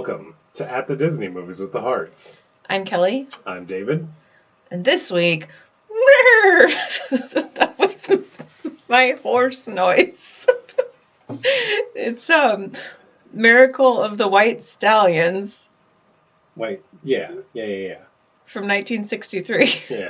Welcome to At the Disney Movies with the Hearts. I'm Kelly. I'm David. And this week, that was my horse noise. It's Miracle of the White Stallions. Wait, yeah. From 1963. Yeah.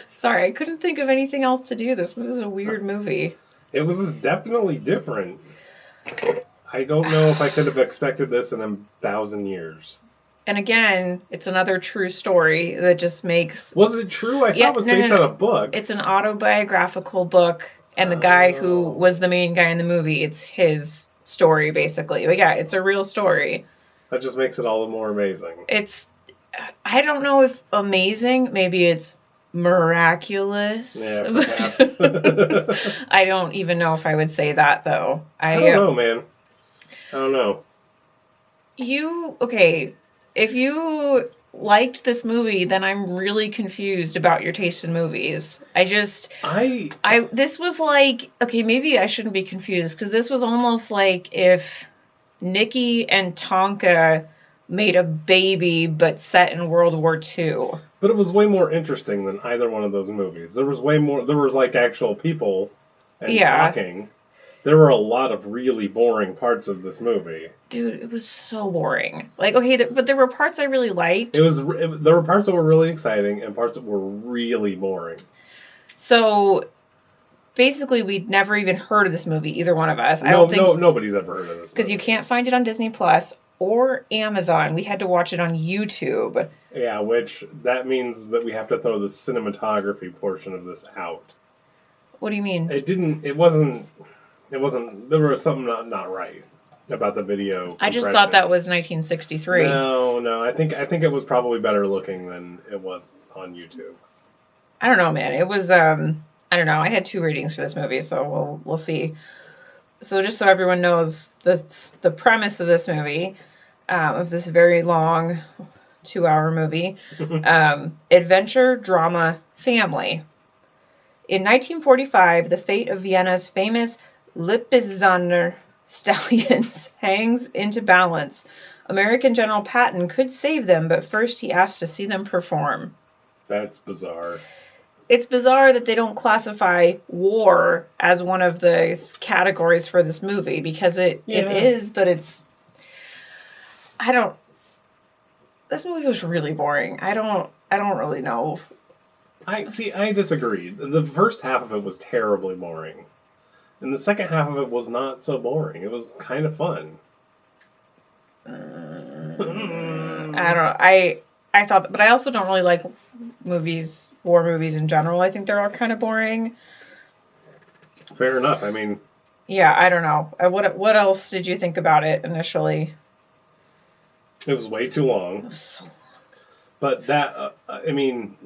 Sorry, I couldn't think of anything else to do. This was a weird movie. It was definitely different. I don't know if I could have expected this in 1,000 years. And again, it's another true story that just makes... Was it true? I thought it was based on a book. It's an autobiographical book, and the guy who was the main guy in the movie, it's his story, basically. But yeah, it's a real story. That just makes it all the more amazing. I don't know if amazing, maybe it's miraculous. Yeah, perhaps. I don't even know if I would say that, though. I don't know, man. I don't know. If you liked this movie, then I'm really confused about your taste in movies. This was like, okay, maybe I shouldn't be confused, because this was almost like if Nikki and Tonka made a baby, but set in World War II. But it was way more interesting than either one of those movies. There was like actual people and talking. There were a lot of really boring parts of this movie. Dude, it was so boring. Like, okay, but there were parts I really liked. There were parts that were really exciting and parts that were really boring. So, basically, we'd never even heard of this movie, either one of us. Nobody's ever heard of this. Because you can't find it on Disney Plus or Amazon. We had to watch it on YouTube. Yeah, which that means that we have to throw the cinematography portion of this out. What do you mean? It wasn't, there was something not right about the video. I just thought that was 1963. No, I think it was probably better looking than it was on YouTube. I don't know, man. It was, I don't know. I had 2 ratings for this movie, so we'll see. So just so everyone knows, the premise of this movie, of this very long 2-hour movie, adventure, drama, family. In 1945, the fate of Vienna's famous Lipizzaner stallions hangs into balance. American General Patton could save them, but first he asked to see them perform. That's bizarre. It's bizarre that they don't classify war as one of the categories for this movie, because it is, but it's... This movie was really boring. I don't really know. I disagree. The first half of it was terribly boring. And the second half of it was not so boring. It was kind of fun. I don't know. I thought, but I also don't really like war movies in general. I think they're all kind of boring. Fair enough. I mean... Yeah, I don't know. What else did you think about it initially? It was way too long. It was so long. But that,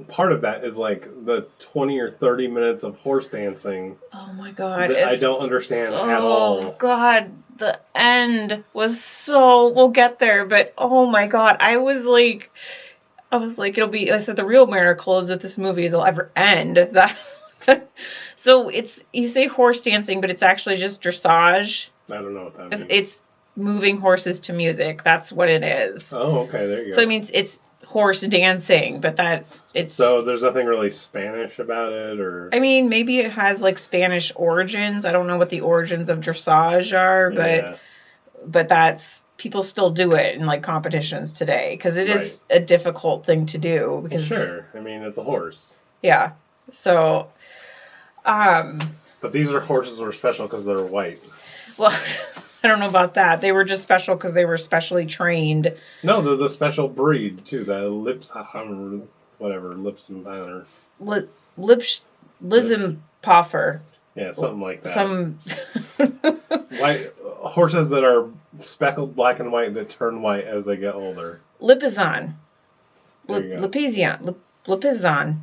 part of that is like the 20 or 30 minutes of horse dancing. Oh my God. I don't understand at all. Oh God. The end was so, we'll get there, but oh my God. I was like, I said the real miracle is that this movie will ever end. So you say horse dancing, but it's actually just dressage. I don't know what that means. It's moving horses to music. That's what it is. Oh, okay. There you go. So it means it's horse dancing, but it's... So there's nothing really Spanish about it, or... I mean, maybe it has, like, Spanish origins. I don't know what the origins of dressage are, but that's... People still do it in, like, competitions today, because it is a difficult thing to do, because... Well, sure. I mean, it's a horse. Yeah. So, But these horses were special because they're white. Well... I don't know about that. They were just special because they were specially trained. No, they're the special breed, too. The Lipizzaner, whatever, Lipizzaner. Lizenpoffer. Yeah, something like that. Some... white horses that are speckled black and white that turn white as they get older. Lipizzan. There you go. Lipizzan.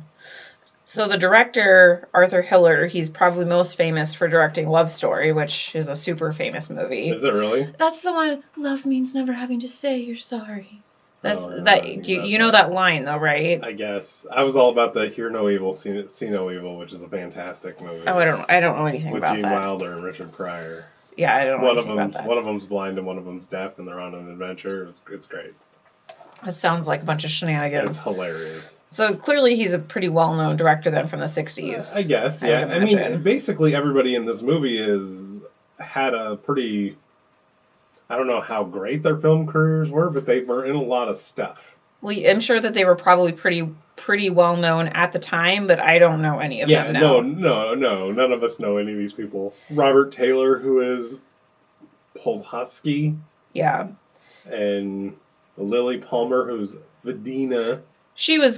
So the director, Arthur Hiller, he's probably most famous for directing Love Story, which is a super famous movie. Is it really? That's the one, love means never having to say you're sorry. That's Oh, that. You know that line though, right? I guess I was all about the Hear No Evil, See No Evil, which is a fantastic movie. Oh, I don't know anything about that. With Gene Wilder and Richard Pryor. Yeah, I don't know anything about that. One of them's blind and one of them's deaf, and they're on an adventure. It's great. That sounds like a bunch of shenanigans. It's hilarious. So clearly he's a pretty well-known director then from the 60s. I guess, yeah. I mean, basically everybody in this movie had a pretty... I don't know how great their film careers were, but they were in a lot of stuff. Well, I'm sure that they were probably pretty well-known at the time, but I don't know any of them now. No. None of us know any of these people. Robert Taylor, who is Polhusky. Yeah. And Lily Palmer, who's Vidina. She was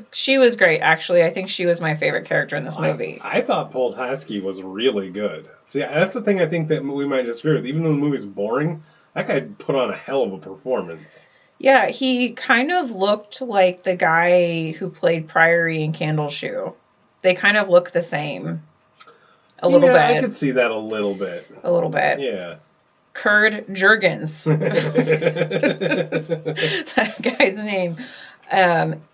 great, actually. I think she was my favorite character in this movie. I thought Polhusky was really good. See, that's the thing I think that we might disagree with. Even though the movie's boring, that guy put on a hell of a performance. Yeah, he kind of looked like the guy who played Priory in Candleshoe. They kind of look the same. A little bit. I could see that a little bit. A little bit. Yeah. Kurd Jurgens. That guy's name.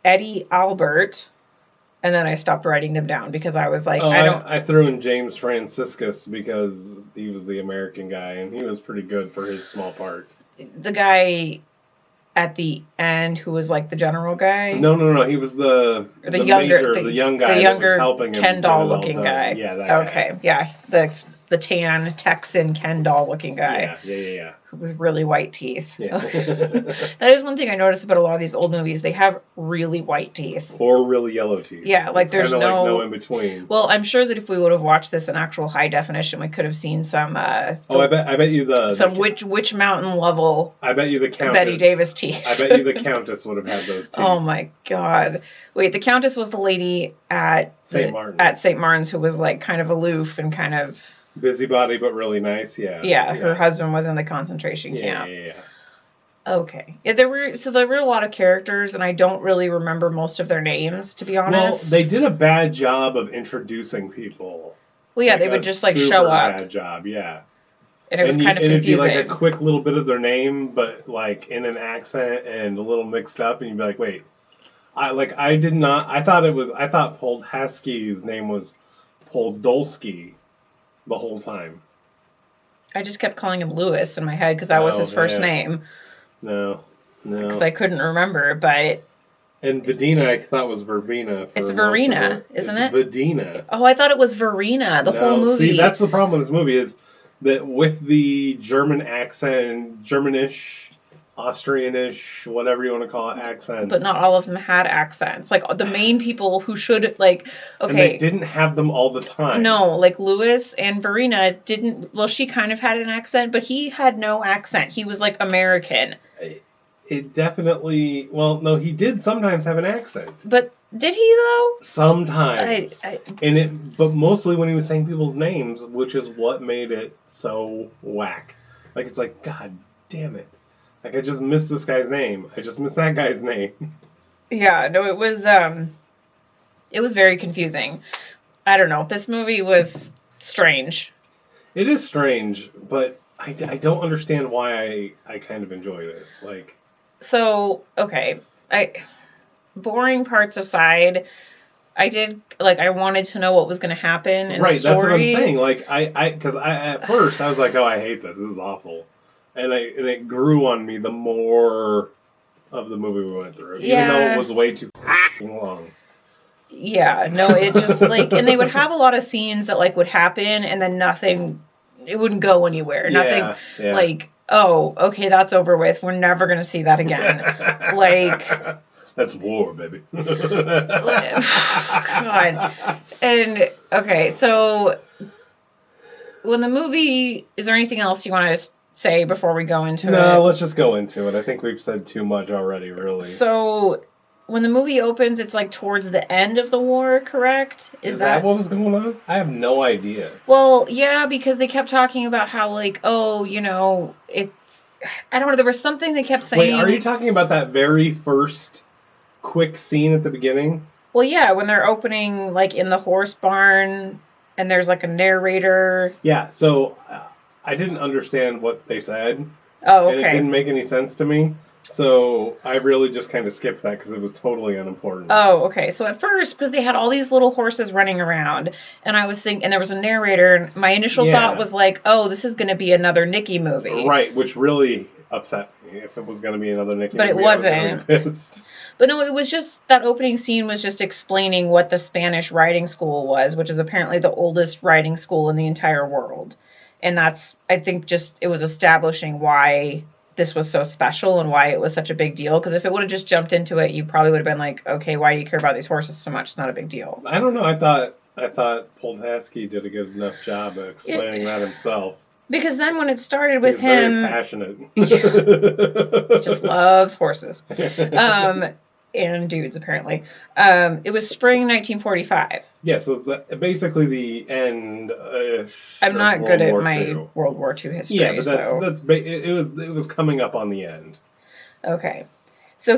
Eddie Albert. And then I stopped writing them down because I was like, I threw in James Franciscus because he was the American guy, and he was pretty good for his small part. The guy at the end who was like the general guy? No. He was the young guy, the younger helping Ken doll looking guy. Yeah, that okay, guy. Yeah, the tan Texan Ken doll looking guy. Yeah. With really white teeth. Yeah. That is one thing I noticed about a lot of these old movies. They have really white teeth. Or really yellow teeth. Yeah, like there's no in between. Well, I'm sure that if we would have watched this in actual high definition, we could have seen some. I bet you Witch Mountain level. I bet you the Countess. Betty Davis teeth. I bet you the Countess would have had those teeth. Oh my God! Wait, the Countess was the lady at St. Martin's who was like kind of aloof and kind of. Busybody, but really nice, yeah. Yeah, her husband was in the concentration camp. Yeah. Okay. Yeah, there were a lot of characters, and I don't really remember most of their names, to be honest. Well, they did a bad job of introducing people. Well, yeah, they would just show up. Bad job, yeah. And it was kind of confusing. It'd be like a quick little bit of their name, but like in an accent and a little mixed up, and you'd be like, wait. I thought Polhusky's name was Poldolsky. The whole time. I just kept calling him Lewis in my head because that was his first name. No. Because I couldn't remember, but... And Vidina I thought was Verbena. It's Verena, isn't it? Vidina. Oh, I thought it was Verena, the whole movie. See, that's the problem with this movie is that with the German accent, Germanish, Austrianish, whatever you want to call it, accents. But not all of them had accents. Like, the main people who should, like, okay. And they didn't have them all the time. No, like, Lewis and Verena didn't, well, she kind of had an accent, but he had no accent. He was, like, American. It definitely, well, no, he did sometimes have an accent. But did he, though? Sometimes. But mostly when he was saying people's names, which is what made it so whack. Like, it's like, God damn it. Like, I just missed this guy's name. I just missed that guy's name. Yeah, no, it was very confusing. I don't know. This movie was strange. It is strange, but I don't understand why I kind of enjoyed it. Like, so, okay. Boring parts aside, I wanted to know what was going to happen in the story. Right, that's what I'm saying. Like, because at first, I was like, oh, I hate this. This is awful. And it grew on me the more of the movie we went through. Yeah. Even though it was way too long. Yeah, no, it just, like, and they would have a lot of scenes that, like, would happen, and then it wouldn't go anywhere. Nothing, like, oh, okay, that's over with. We're never going to see that again. Like... That's war, baby. God. And, okay, so, when the movie, is there anything else you want to say before we go into it? No, let's just go into it. I think we've said too much already, really. So, when the movie opens, it's like towards the end of the war, correct? Is that what was going on? I have no idea. Well, yeah, because they kept talking about how, like, oh, you know, it's... I don't know, there was something they kept saying... Wait, are you talking about that very first quick scene at the beginning? Well, yeah, when they're opening, like, in the horse barn, and there's, like, a narrator. Yeah, so I didn't understand what they said. Oh, and it okay. didn't make any sense to me. So I really just kind of skipped that because it was totally unimportant. Oh, okay. So at first, because they had all these little horses running around, and I was thinking, and there was a narrator, and my initial thought was like, oh, this is going to be another Nicky movie. Right, which really upset me. If it was going to be another Nicky But movie, it wasn't. I was pissed. But no, it was just, that opening scene was just explaining what the Spanish riding school was, which is apparently the oldest riding school in the entire world. And that's, I think, just, it was establishing why this was so special and why it was such a big deal. Because if it would have just jumped into it, you probably would have been like, okay, why do you care about these horses so much? It's not a big deal. I don't know. I thought Poltaski did a good enough job of explaining that himself. Because then when it started with him, very passionate. Just loves horses. And dudes, apparently. It was spring 1945. Yeah, so it's basically the end. I'm not good at my World War II history. Yeah, but it was coming up on the end. Okay, so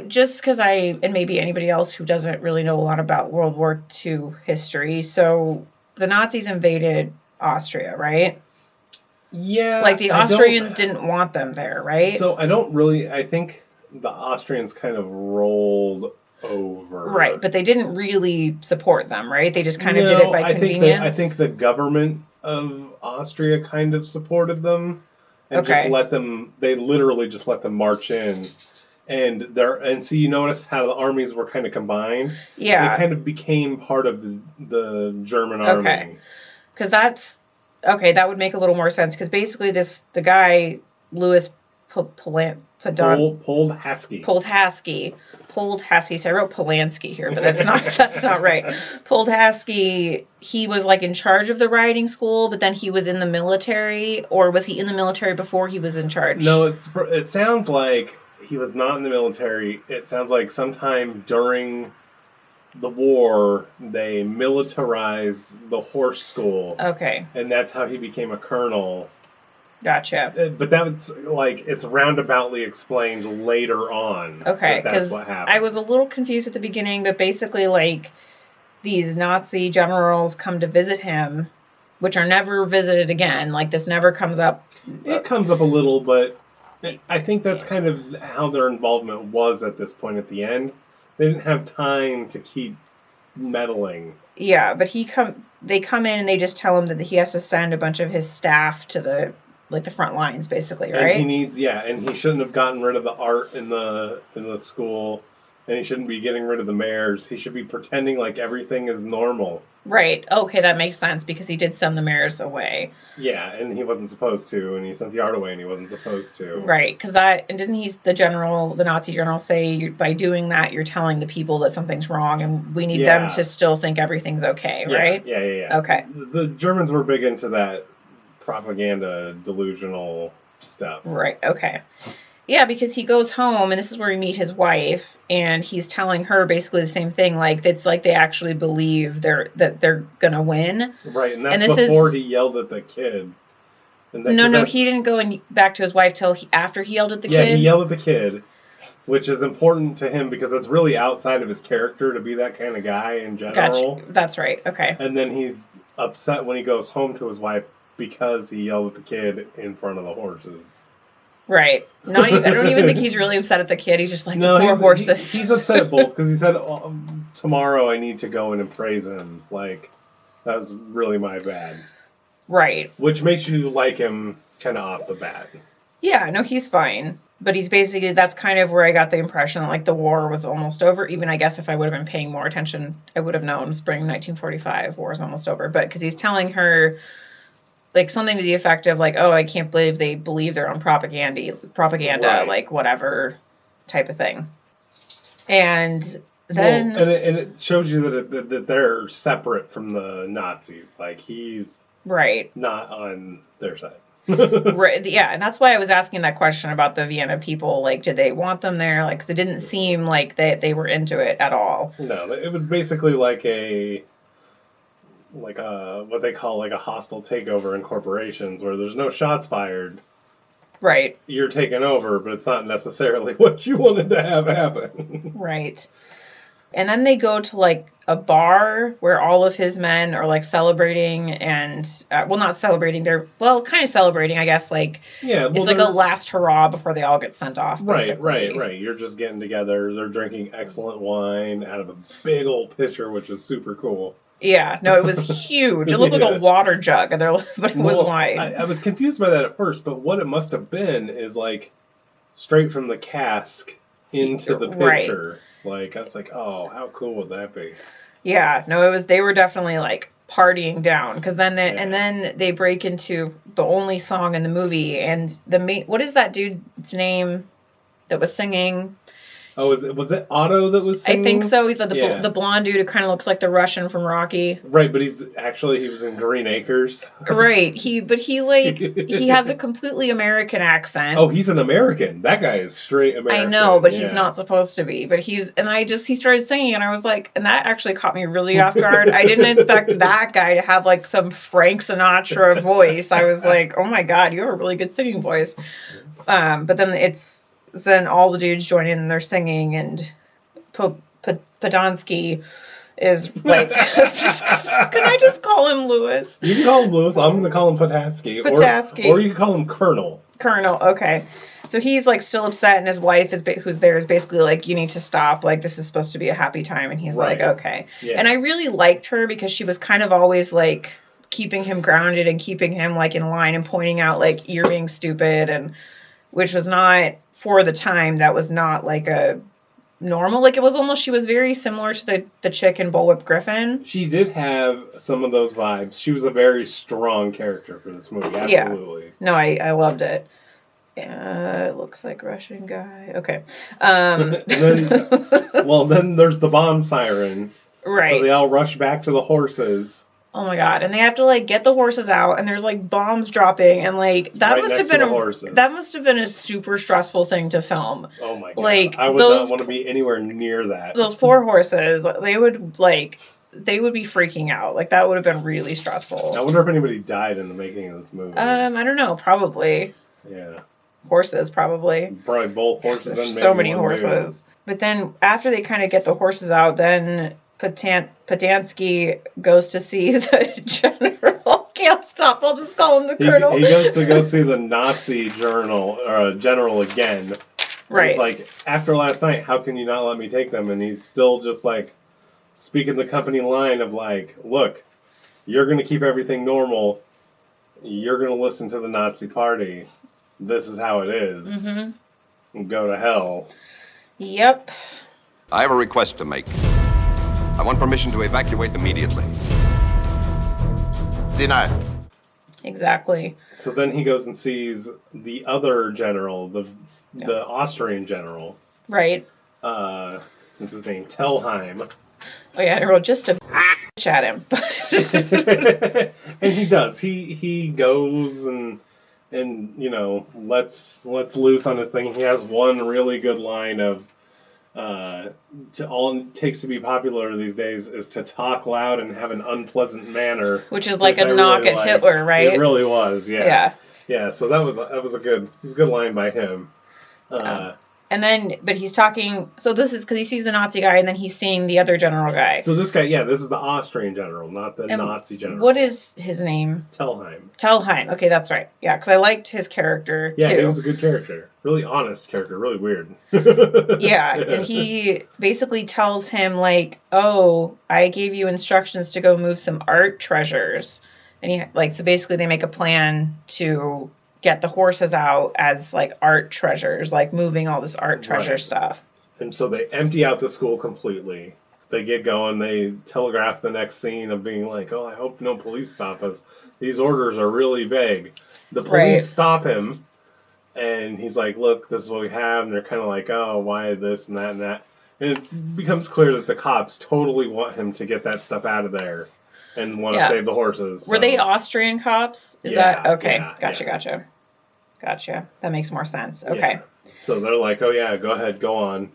just because and maybe anybody else who doesn't really know a lot about World War II history, so the Nazis invaded Austria, right? Yeah, like the Austrians didn't want them there, right? So I think the Austrians kind of rolled over. Right, but they didn't really support them, right? They just kind of did it by convenience. I think the government of Austria kind of supported them and they literally just let them march in. And so you notice how the armies were kind of combined. Yeah. They kind of became part of the German army. Okay. Because that would make a little more sense. Because basically the guy, Louis Poldhaski. So I wrote Polanski here, but that's not right. Poldhaski, he was like in charge of the riding school, but then he was in the military, or was he in the military before he was in charge? No, it sounds like he was not in the military. It sounds like sometime during the war they militarized the horse school. Okay. And that's how he became a colonel. Gotcha. But that's it's roundaboutly explained later on. Okay, that's what happened. I was a little confused at the beginning, but basically these Nazi generals come to visit him, which are never visited again. This never comes up. It comes up a little, but I think that's kind of how their involvement was at this point at the end. They didn't have time to keep meddling. Yeah, but they come in and they just tell him that he has to send a bunch of his staff to the front lines, basically, right? And and he shouldn't have gotten rid of the art in the school, and he shouldn't be getting rid of the mares. He should be pretending like everything is normal. Right. Okay, that makes sense because he did send the mares away. Yeah, and he wasn't supposed to, and he sent the art away, and he wasn't supposed to. Right, because didn't the Nazi general say by doing that you're telling the people that something's wrong, and we need them to still think everything's okay, right? Yeah. Okay. The Germans were big into that propaganda delusional stuff. Right, okay. Yeah, because he goes home, and this is where we meet his wife, and he's telling her basically the same thing. It's like they actually believe that they're gonna win. Right, and that's before he yelled at the kid. No, he didn't go back to his wife till after he yelled at the kid. Yeah, he yelled at the kid, which is important to him because that's really outside of his character to be that kind of guy in general. Gotcha. That's right, okay. And then he's upset when he goes home to his wife because he yelled at the kid in front of the horses. Right. I don't even think he's really upset at the kid. He's just like, the poor horses. He's upset at both because he said, tomorrow I need to go in and praise him. That was really my bad. Right. Which makes you like him kind of off the bat. Yeah, no, he's fine. But he's basically, that's kind of where I got the impression that the war was almost over. Even I guess if I would have been paying more attention, I would have known spring 1945, war is almost over. But because he's telling her something to the effect of oh, I can't believe they believe their own propaganda, right. Whatever type of thing. And then... Well, and it shows you that they're separate from the Nazis. He's right. not on their side. Right, yeah, and that's why I was asking that question about the Vienna people. Did they want them there? Because it didn't seem like they were into it at all. No, it was basically what they call a hostile takeover in corporations where there's no shots fired. Right. You're taking over, but it's not necessarily what you wanted to have happen. Right. And then they go to, like, a bar where all of his men are, like, celebrating and, well, not celebrating, they're, well, kind of celebrating, I guess, like, yeah, well, it's like a last hurrah before they all get sent off, basically. Right. You're just getting together. They're drinking excellent wine out of a big old pitcher, which is super cool. Yeah, no, it was huge. It looked like a water jug, but it was wine. I was confused by that at first, but what it must have been is, like, straight from the cask into the pitcher. Like, I was like, oh, how cool would that be? Yeah, no, they were definitely, like, partying down, because then they break into the only song in the movie, and what is that dude's name that was singing? Oh, was it Otto that was singing? I think so. He's like the blonde dude who kind of looks like the Russian from Rocky. Right, but he was in Green Acres. Right. He has a completely American accent. Oh, he's an American. That guy is straight American. I know, but he's not supposed to be. But he started singing, and I was like, and that actually caught me really off guard. I didn't expect that guy to have, like, some Frank Sinatra voice. I was like, oh my God, you have a really good singing voice. But then all the dudes join in and they're singing, and Podonsky is like, can I just call him Lewis? You can call him Lewis. I'm going to call him Potasky. Or you can call him Colonel. Colonel, okay. So he's, like, still upset, and his wife, who's there, is basically like, you need to stop. Like, this is supposed to be a happy time. And he's like, okay. Yeah. And I really liked her because she was kind of always, like, keeping him grounded and keeping him, like, in line and pointing out, like, you're being stupid, and which was not, for the time, that was not, like, a normal, like, it was almost, she was very similar to the chick in Bullwhip Griffin. She did have some of those vibes. She was a very strong character for this movie, absolutely. Yeah. No, I loved it. It looks like Russian guy. Okay. Then there's the bomb siren. Right. So they all rush back to the horses. Oh my God. And they have to, like, get the horses out, and there's, like, bombs dropping, and, like, that must have been a super stressful thing to film. Oh my God. Like, I would not want to be anywhere near that. Those poor horses, they would be freaking out. Like, that would have been really stressful. I wonder if anybody died in the making of this movie. I don't know. Probably. Yeah. Horses, probably. Probably both horses. There's so many horses. Dude. But then, after they kind of get the horses out, then Podansky goes to see the general. Can't stop. I'll just call him the colonel. He goes to go see the Nazi general again. Right. He's like, after last night, how can you not let me take them? And he's still just, like, speaking the company line of, like, look, you're going to keep everything normal. You're going to listen to the Nazi party. This is how it is. Mm-hmm. And go to hell. Yep. I have a request to make. I want permission to evacuate immediately. Denied. Exactly. So then he goes and sees the other general, the Austrian general. Right. What's his name? Telheim. Oh yeah, I wrote just to bitch at him. And he does. He goes and you know, lets loose on his thing. He has one really good line of all it takes to be popular these days is to talk loud and have an unpleasant manner, which is like a knock at Hitler, right? It really was, yeah. Yeah. So that was a good line by him. And then, but he's talking, so this is because he sees the Nazi guy, and then he's seeing the other general guy. So this guy, this is the Austrian general, not the Nazi general. What is his name? Telheim. Okay, that's right. Yeah, because I liked his character, too. Yeah, he was a good character. Really honest character, really weird. Yeah, and he basically tells him, like, oh, I gave you instructions to go move some art treasures. And so basically they make a plan to get the horses out as, like, art treasures, like moving all this art treasure stuff. And so they empty out the school completely. They get going. They telegraph the next scene of being like, oh, I hope no police stop us. These orders are really vague. The police stop him, and he's like, look, this is what we have. And they're kind of like, oh, why this and that and that. And it becomes clear that the cops totally want him to get that stuff out of there and want to save the horses. Were they Austrian cops? Is that okay? Gotcha. That makes more sense. Okay. Yeah. So they're like, oh yeah, go ahead, go on.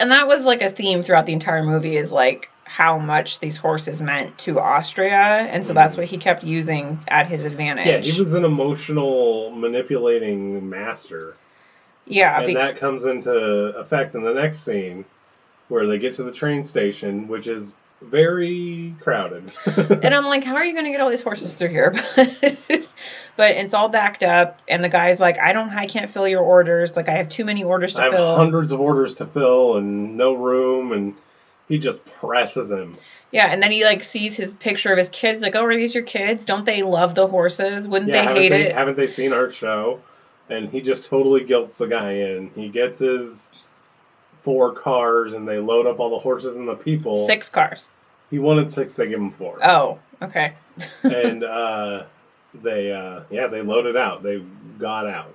And that was like a theme throughout the entire movie, is like how much these horses meant to Austria, and so that's what he kept using at his advantage. Yeah, he was an emotional manipulating master. Yeah. And that comes into effect in the next scene where they get to the train station, which is very crowded. And I'm like, how are you going to get all these horses through here? But it's all backed up, and the guy's like, I can't fill your orders. Like, I have too many orders to fill. I have hundreds of orders to fill and no room, and he just presses him. Yeah, and then he, like, sees his picture of his kids, like, oh, are these your kids? Don't they love the horses? Wouldn't they hate it? Haven't they seen our show? And he just totally guilts the guy in. He gets his 4 cars, and they load up all the horses and the people. 6 cars. He wanted 6, they give him 4. Oh, okay. And they loaded out. They got out.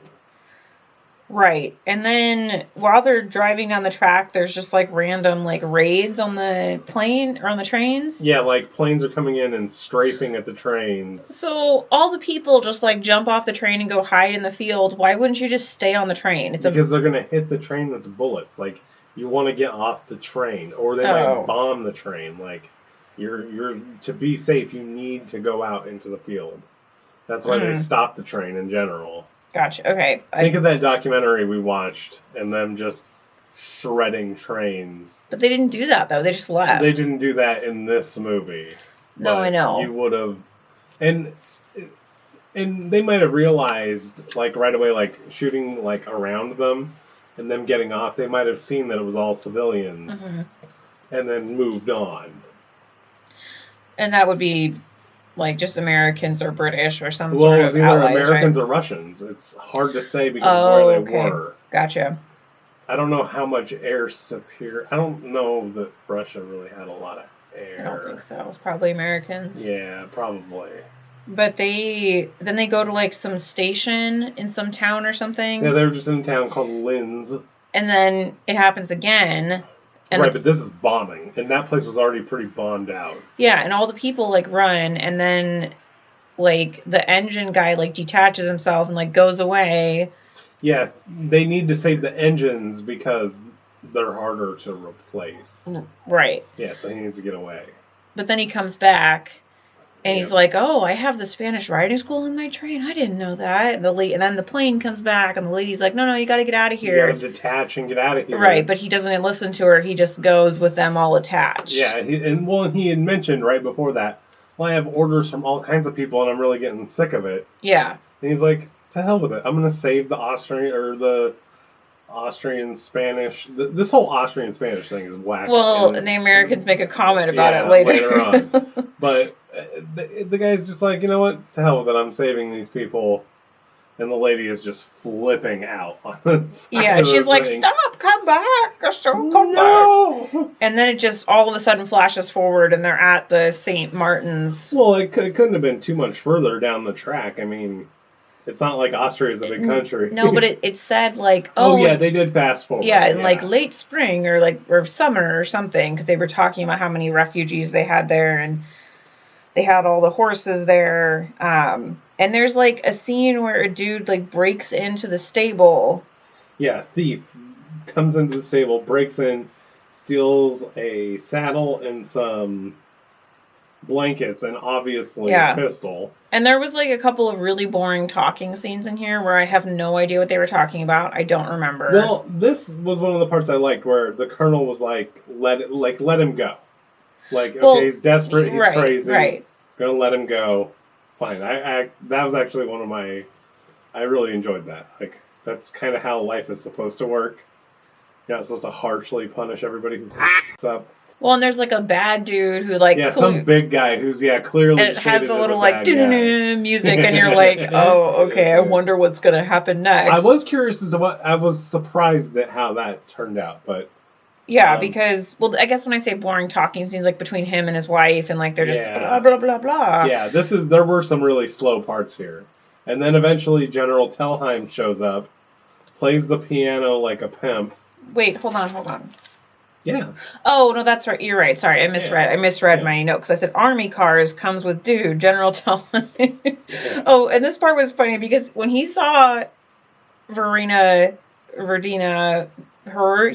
Right. And then while they're driving down the track, there's just like random like raids on the plane or on the trains. Yeah, like planes are coming in and strafing at the trains. So all the people just like jump off the train and go hide in the field. Why wouldn't you just stay on the train? Because they're going to hit the train with bullets. Like, you want to get off the train, or they might bomb the train. Like, you're to be safe, you need to go out into the field. That's why they stop the train in general. Gotcha. Okay. Think of that documentary we watched and them just shredding trains. But they didn't do that, though. They just left. They didn't do that in this movie. No, I know. You would have... And they might have realized, like, right away, like, shooting, like, around them and them getting off, they might have seen that it was all civilians and then moved on. And that would be... like just Americans or British or some sort of Well, it was either allies, Americans right? or Russians. It's hard to say because of where they were. Gotcha. I don't know how much air superior. I don't know that Russia really had a lot of air. I don't think so. It's probably Americans. Yeah, probably. But then they go to like some station in some town or something. Yeah, they were just in a town called Linz. And then it happens again. And right, but this is bombing, and that place was already pretty bombed out. Yeah, and all the people, like, run, and then, like, the engine guy, like, detaches himself and, like, goes away. Yeah, they need to save the engines because they're harder to replace. Right. Yeah, so he needs to get away. But then he comes back, and he's like, oh, I have the Spanish riding school in my train. I didn't know that. And then the plane comes back, and the lady's like, no, you got to get out of here. You got to detach and get out of here. Right, but he doesn't listen to her. He just goes with them all attached. Yeah, he had mentioned right before that, well, I have orders from all kinds of people, and I'm really getting sick of it. Yeah. And he's like, to hell with it. I'm going to save the Austrian Spanish. This whole Austrian Spanish thing is whack. Well, and the Americans make a comment about it later on. But the guy's just like, you know what? To hell with it. I'm saving these people. And the lady is just flipping out on the side Yeah, she's like, stop, come back. Come back. And then it just all of a sudden flashes forward and they're at the St. Martin's. Well, it couldn't have been too much further down the track. I mean, it's not like Austria is a big country. No, but it said like, oh yeah, they did fast forward. Yeah, in like late spring or summer or something, because they were talking about how many refugees they had there, and they had all the horses there. And there's like a scene where a dude like breaks into the stable. Yeah, thief comes into the stable, breaks in, steals a saddle and some blankets and obviously a pistol. And there was like a couple of really boring talking scenes in here where I have no idea what they were talking about. I don't remember. Well, this was one of the parts I liked where the colonel was like, let him go. Like, okay, he's desperate, he's crazy. Right. Gonna let him go. Fine. That was actually one of my... I really enjoyed that. Like, that's kind of how life is supposed to work. You're not supposed to harshly punish everybody who f***s up. Well, and there's like a bad dude who like... Yeah, some big guy who's, clearly... And it has a little like music and you're like, oh, okay, I wonder what's going to happen next. I was curious as to what... I was surprised at how that turned out, but... Yeah, because, well, I guess when I say boring talking scenes, like between him and his wife, and like they're just blah, blah, blah, blah. Yeah, there were some really slow parts here. And then eventually General Telheim shows up, plays the piano like a pimp. Wait, hold on. Yeah. Oh, no, that's right. You're right. Sorry, I misread my note, because I said Army Cars comes with dude, General Telheim. Oh, and this part was funny, because when he saw Verdina,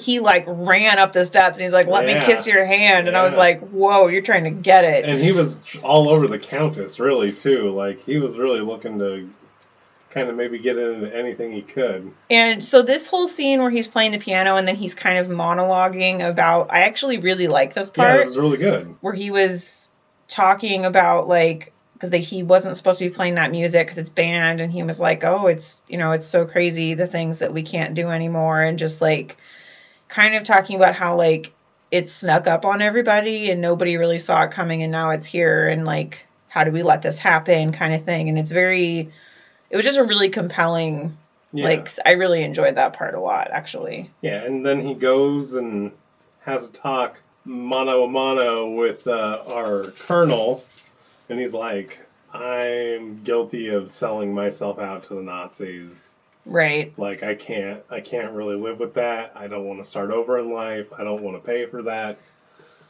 he like ran up the steps and he's like, let me kiss your hand. And I was like, whoa, you're trying to get it. And he was all over the Countess really too. Like he was really looking to kind of maybe get into anything he could. And so this whole scene where he's playing the piano and then he's kind of monologuing about, I actually really like this part. Yeah, it was really good. Where he was talking about, like, because he wasn't supposed to be playing that music because it's banned, and he was like, oh, it's, you know, it's so crazy, the things that we can't do anymore, and just, like, kind of talking about how, like, it snuck up on everybody and nobody really saw it coming and now it's here, and, like, how do we let this happen kind of thing. And it was just a really compelling, like, I really enjoyed that part a lot, actually. Yeah, and then he goes and has a talk mano a mano with our colonel, and he's like, I'm guilty of selling myself out to the Nazis. Right. Like, I can't really live with that. I don't want to start over in life. I don't want to pay for that.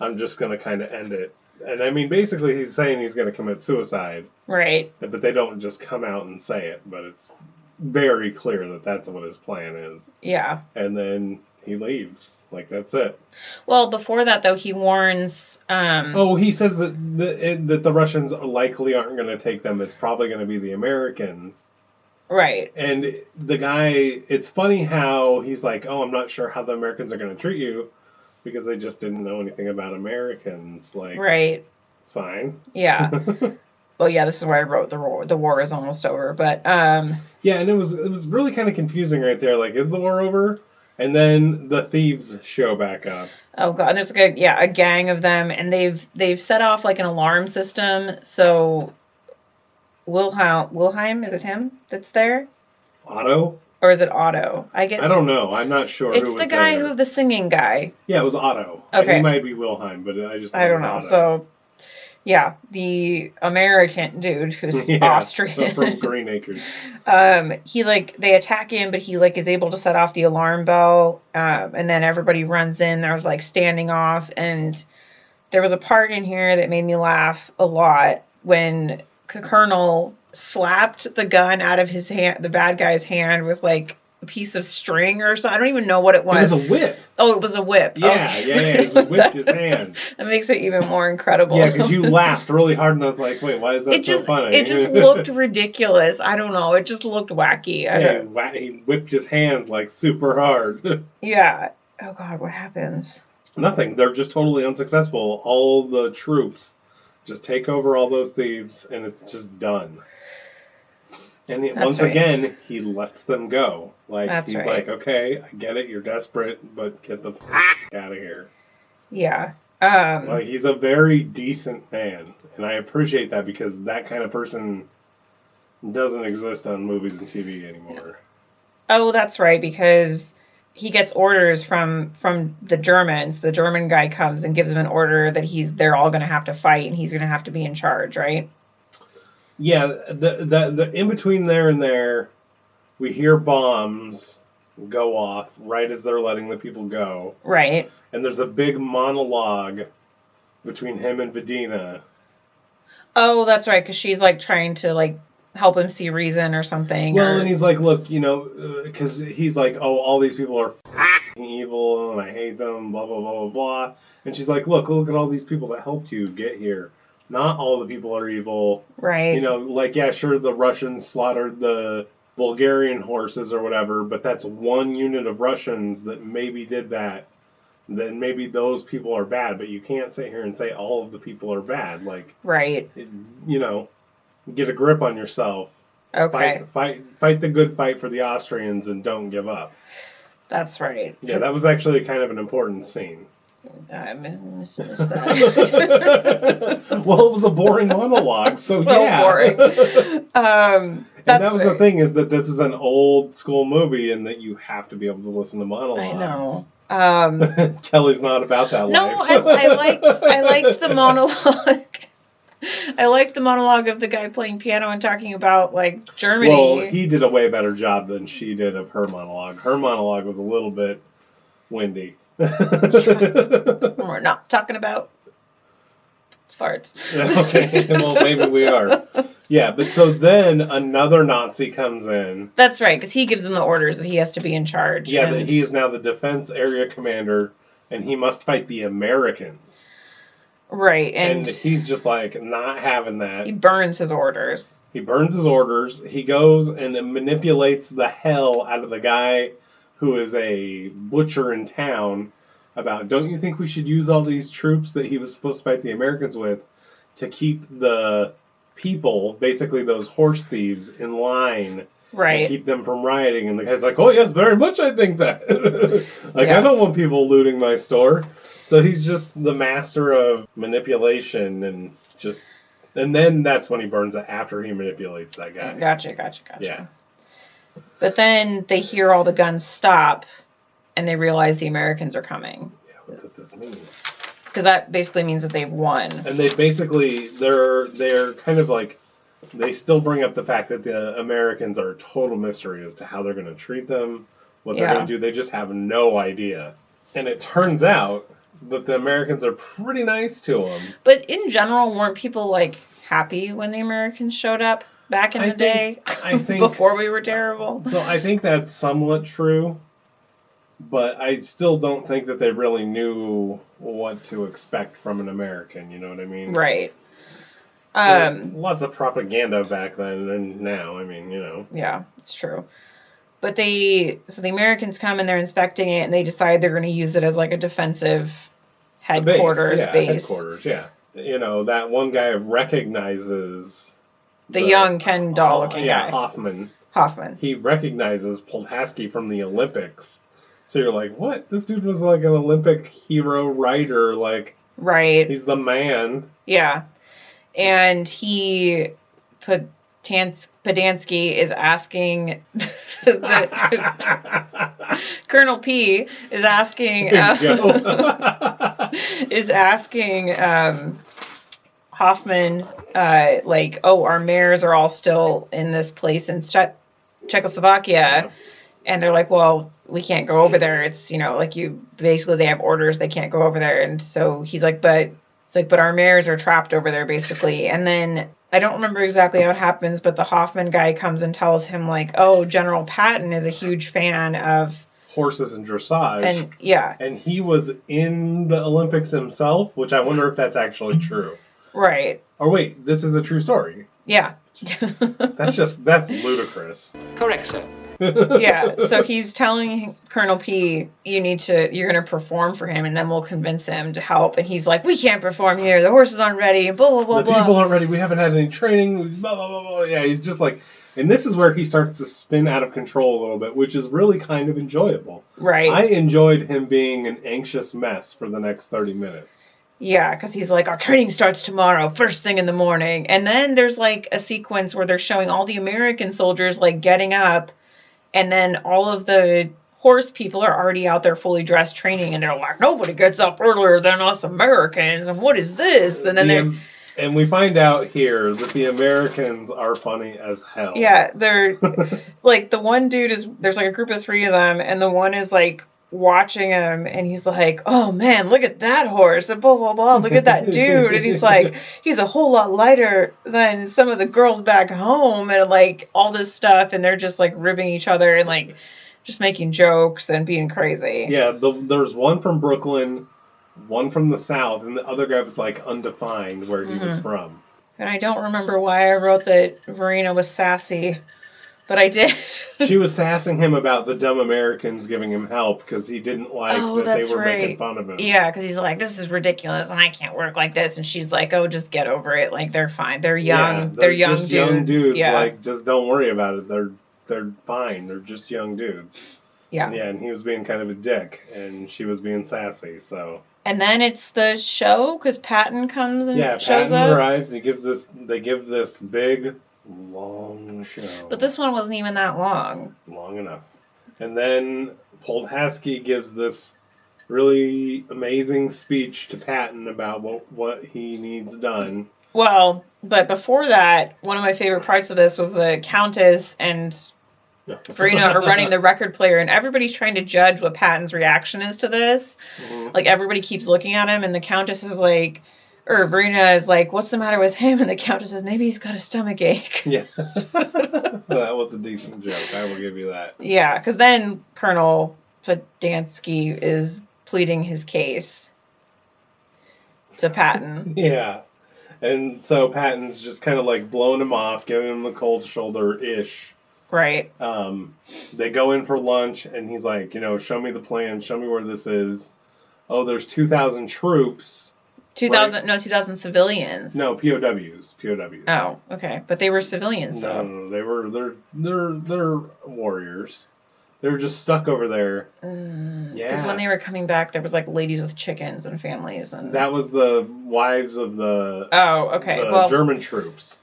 I'm just going to kind of end it. And I mean, basically, he's saying he's going to commit suicide. Right. But they don't just come out and say it. But it's very clear that that's what his plan is. Yeah. And then he leaves. Like, that's it. Well, before that, though, he warns... he says that the Russians likely aren't going to take them. It's probably going to be the Americans. Right. And the guy... It's funny how he's like, I'm not sure how the Americans are going to treat you. Because they just didn't know anything about Americans. Like, right. It's fine. Yeah. Well, yeah, this is where I wrote the war is almost over. But yeah, and it was really kind of confusing right there. Like, is the war over? And then the thieves show back up. Oh god, and there's like a gang of them, and they've set off like an alarm system. So Wilhelm, is it him that's there? Otto? Or is it Otto? I don't know. I'm not sure. It's the guy the singing guy. Yeah, it was Otto. Okay. He might be Wilhelm, but I don't know. Otto. So, yeah, the American dude who's Austrian from Green Acres. They attack him, but he is able to set off the alarm bell, and then everybody runs in. There's standing off, and there was a part in here that made me laugh a lot when the Colonel slapped the gun out of his hand, the bad guy's hand, with a piece of string or something. I don't even know what it was. It was a whip. Oh, it was a whip. Yeah, okay. It whipped his hand. That makes it even more incredible. Yeah, because you laughed really hard, and I was like, wait, why is that so funny? It just looked ridiculous. I don't know. It just looked wacky. He whipped his hand super hard. Yeah. Oh, God, what happens? Nothing. They're just totally unsuccessful. All the troops just take over all those thieves, and it's just done. And once again, he lets them go. He's like, okay, I get it, you're desperate, but get the out of here. Yeah. He's a very decent man, and I appreciate that because that kind of person doesn't exist on movies and TV anymore. Oh, that's right, because he gets orders from the Germans. The German guy comes and gives him an order that they're all going to have to fight, and he's going to have to be in charge, right? Yeah, the in between there and there, we hear bombs go off right as they're letting the people go. Right. And there's a big monologue between him and Vidina. Oh, that's right, because she's trying to help him see reason or something. Well, and he's like, look, because he's like, oh, all these people are evil and I hate them, blah blah blah blah blah. And she's like, look at all these people that helped you get here. Not all the people are evil. Right. Sure, the Russians slaughtered the Bulgarian horses or whatever, but that's one unit of Russians that maybe did that. Then maybe those people are bad, but you can't sit here and say all of the people are bad. Right. Get a grip on yourself. Okay. Fight the good fight for the Austrians and don't give up. That's right. Yeah, that was actually kind of an important scene. I missed that. Well, it was a boring monologue, so yeah. Boring. And that was the thing, is that this is an old school movie and that you have to be able to listen to monologues. I know. Kelly's not about that life. No, I liked the monologue. I liked the monologue of the guy playing piano and talking about Germany. Well, he did a way better job than she did of her monologue. Her monologue was a little bit windy. We're not talking about farts. Okay, well, maybe we are. Yeah, but so then another Nazi comes in. That's right, because he gives him the orders that he has to be in charge. Yeah, that he is now the defense area commander, and he must fight the Americans. Right, and he's just like not having that. He burns his orders. He goes and manipulates the hell out of the guy who is a butcher in town about, don't you think we should use all these troops that he was supposed to fight the Americans with to keep the people, basically those horse thieves, in line, right, and keep them from rioting? And the guy's like, oh yes, very much I think that. I don't want people looting my store. So he's just the master of manipulation, and then that's when he burns it, after he manipulates that guy. Gotcha. Yeah. But then they hear all the guns stop, and they realize the Americans are coming. Yeah, what does this mean? Because that basically means that they've won. And they basically, they're kind of like, they still bring up the fact that the Americans are a total mystery as to how they're going to treat them, what they're going to do. They just have no idea. And it turns out that the Americans are pretty nice to them. But in general, weren't people, like, happy when the Americans showed up back in the day? I think before we were terrible. So I think that's somewhat true. But I still don't think that they really knew what to expect from an American, you know what I mean? Right. Lots of propaganda back then and now, I mean, you know. Yeah, it's true. But the Americans come and they're inspecting it, and they decide they're going to use it as like a defensive headquarters base. Headquarters, yeah. You know, that one guy recognizes the young Ken doll looking guy. Hoffman. He recognizes Poltaski from the Olympics. So you're like, what? This dude was like an Olympic hero rider, like, right. He's the man. Yeah. And Podansky is asking, Colonel P is asking, Hoffman, like, oh, our mayors are all still in this place in Czechoslovakia. Yeah. And they're like, well, we can't go over there. It's, you know, like they have orders. They can't go over there. And so he's like, but our mayors are trapped over there, basically. And then I don't remember exactly how it happens, but the Hoffman guy comes and tells him, like, oh, General Patton is a huge fan of horses and dressage. And yeah. And he was in the Olympics himself, which I wonder if that's actually true. Right. Or wait, this is a true story. Yeah. That's ludicrous. Correct, sir. Yeah, so he's telling Colonel P, you're going to perform for him, and then we'll convince him to help. And he's like, we can't perform here. The horses aren't ready, blah, blah, blah, blah. The people aren't ready. We haven't had any training, blah, blah, blah, blah. Yeah, he's just like, and this is where he starts to spin out of control a little bit, which is really kind of enjoyable. Right. I enjoyed him being an anxious mess for the next 30 minutes. Yeah, because he's like, our training starts tomorrow, first thing in the morning. And then there's like a sequence where they're showing all the American soldiers like getting up. And then all of the horse people are already out there fully dressed training, and they're like, nobody gets up earlier than us Americans, and what is this? And then and we find out here that the Americans are funny as hell. Yeah, they're like, the one dude there's like a group of 3 of them, and the one is like watching him, and he's like, oh man, look at that horse, and blah, blah, blah, look at that dude. And he's like, he's a whole lot lighter than some of the girls back home, and like all this stuff. And they're just like ribbing each other and like just making jokes and being crazy. Yeah, there's one from Brooklyn, one from the South, and the other guy was like undefined where he was from. And I don't remember why I wrote that Verena was sassy. But I did. She was sassing him about the dumb Americans giving him help because he didn't like that they were making fun of him. Yeah, because he's like, this is ridiculous and I can't work like this. And she's like, oh, just get over it. Like, they're fine. They're young. Yeah, they're young dudes. Young dudes. Yeah. Like, just don't worry about it. They're fine. They're just young dudes. Yeah. Yeah, and he was being kind of a dick, and she was being sassy, so. And then it's the show because Patton comes and shows Patton up. Arrives. They give this big, long show. But this one wasn't even that long. Long enough. And then Poltaski gives this really amazing speech to Patton about what he needs done. Well, but before that, one of my favorite parts of this was the Countess and Verena are running the record player, and everybody's trying to judge what Patton's reaction is to this. Mm-hmm. Like, everybody keeps looking at him, and the Countess is like, or Verena is like, what's the matter with him? And the Countess says, maybe he's got a stomach ache. Yeah. That was a decent joke. I will give you that. Yeah, because then Colonel Podansky is pleading his case. to Patton. Yeah. And so Patton's just kind of like blowing him off, giving him the cold shoulder-ish. Right. They go in for lunch, and he's like, show me the plan, show me where this is. Oh, there's 2,000 troops. 2,000, right? no, 2,000 civilians. No, POWs. Oh, okay. But they were civilians, though. No, they're warriors. They were just stuck over there. Yeah. Because when they were coming back, there was like ladies with chickens and families, and that was the wives of the German troops.